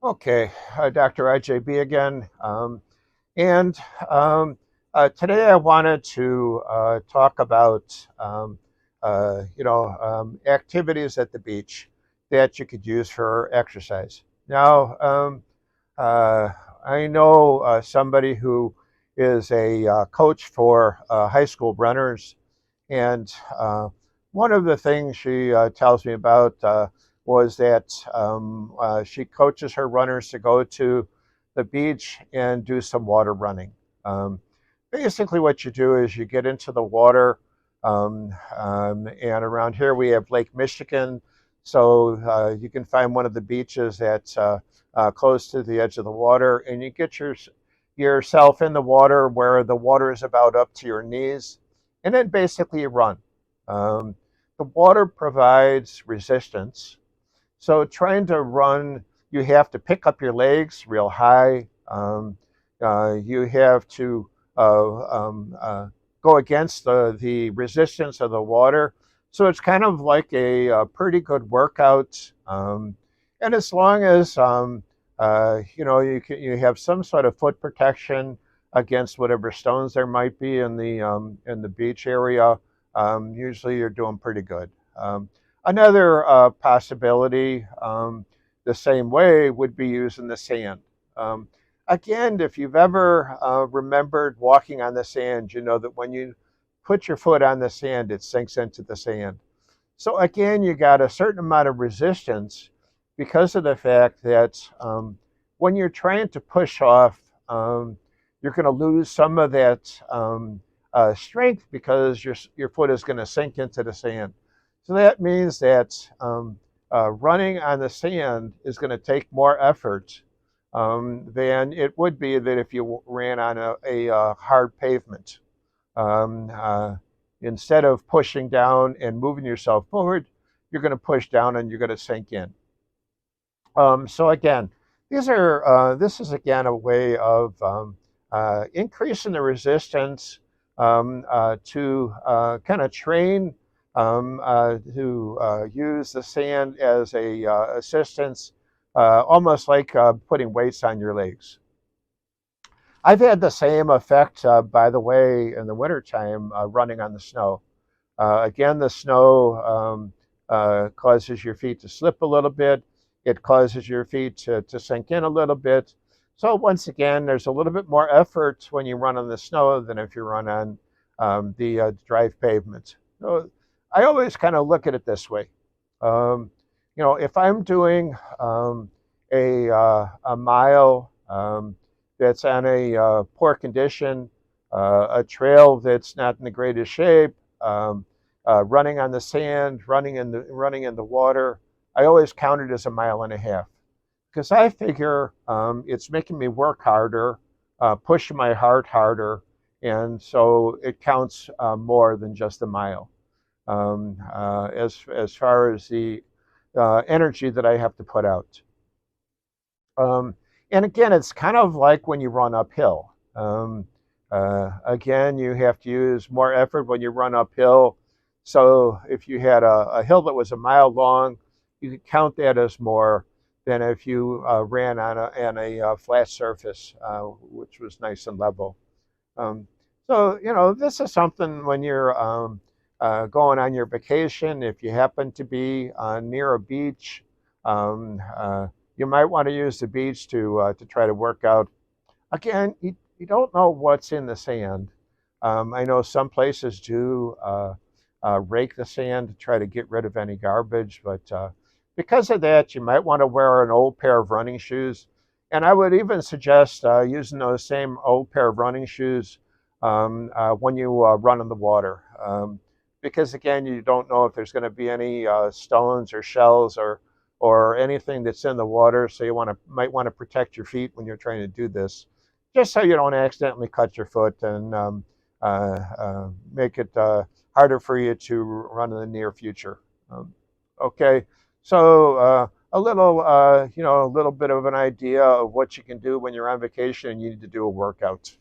Okay, Dr. RJB again. And Today I wanted to talk about, activities at the beach that you could use for exercise. Now, uh, I know somebody who is a coach for high school runners, and one of the things she tells me about was that she coaches her runners to go to the beach and do some water running. Um, Basically, what you do is you get into the water, and around here we have Lake Michigan, so you can find one of the beaches that's close to the edge of the water, and you get yourself in the water where the water is about up to your knees, and then basically you run. Um, the water provides resistance, so trying to run, you have to pick up your legs real high. You have to uh, um, uh, go against the resistance of the water. So it's kind of like a pretty good workout. And as long as you have some sort of foot protection against whatever stones there might be in the beach area, usually you're doing pretty good. Another possibility, the same way, would be using the sand. Um, Again, if you've ever remembered walking on the sand, you know that when you put your foot on the sand, it sinks into the sand. So again, you got a certain amount of resistance because of the fact that when you're trying to push off, you're going to lose some of that strength because your foot is going to sink into the sand. So that means that running on the sand is going to take more effort than it would be that if you ran on a hard pavement. Um, uh, Instead of pushing down and moving yourself forward, you're going to push down and you're going to sink in. So again, this is again a way of increasing the resistance to kind of train to use the sand as a assistance, almost like putting weights on your legs. I've had the same effect, by the way, in the wintertime running on the snow. Again, the snow causes your feet to slip a little bit. It causes your feet to sink in a little bit. So once again, there's a little bit more effort when you run on the snow than if you run on the dry pavement. So I always kind of look at it this way. Um, if I'm doing a mile that's on a poor condition, a trail that's not in the greatest shape, running on the sand, running in the water. I always count it as a mile and a half because I figure it's making me work harder, pushing my heart harder, and so it counts more than just a mile. As far as the energy that I have to put out. Um, and again, it's kind of like when you run uphill. Again, you have to use more effort when you run uphill. So if you had a hill that was a mile long, you could count that as more than if you ran on a flat surface, which was nice and level. Um, so this is something when you're going on your vacation. If you happen to be near a beach, um, uh, you might want to use the beach to try to work out. Again, you don't know what's in the sand. I know some places do rake the sand to try to get rid of any garbage, but because of that, you might want to wear an old pair of running shoes. And I would even suggest using those same old pair of running shoes when you run in the water. Because again, you don't know if there's going to be any stones or shells or anything that's in the water, so might want to protect your feet when you're trying to do this, just so you don't accidentally cut your foot and make it harder for you to run in the near future. Okay, so a little bit of an idea of what you can do when you're on vacation and you need to do a workout.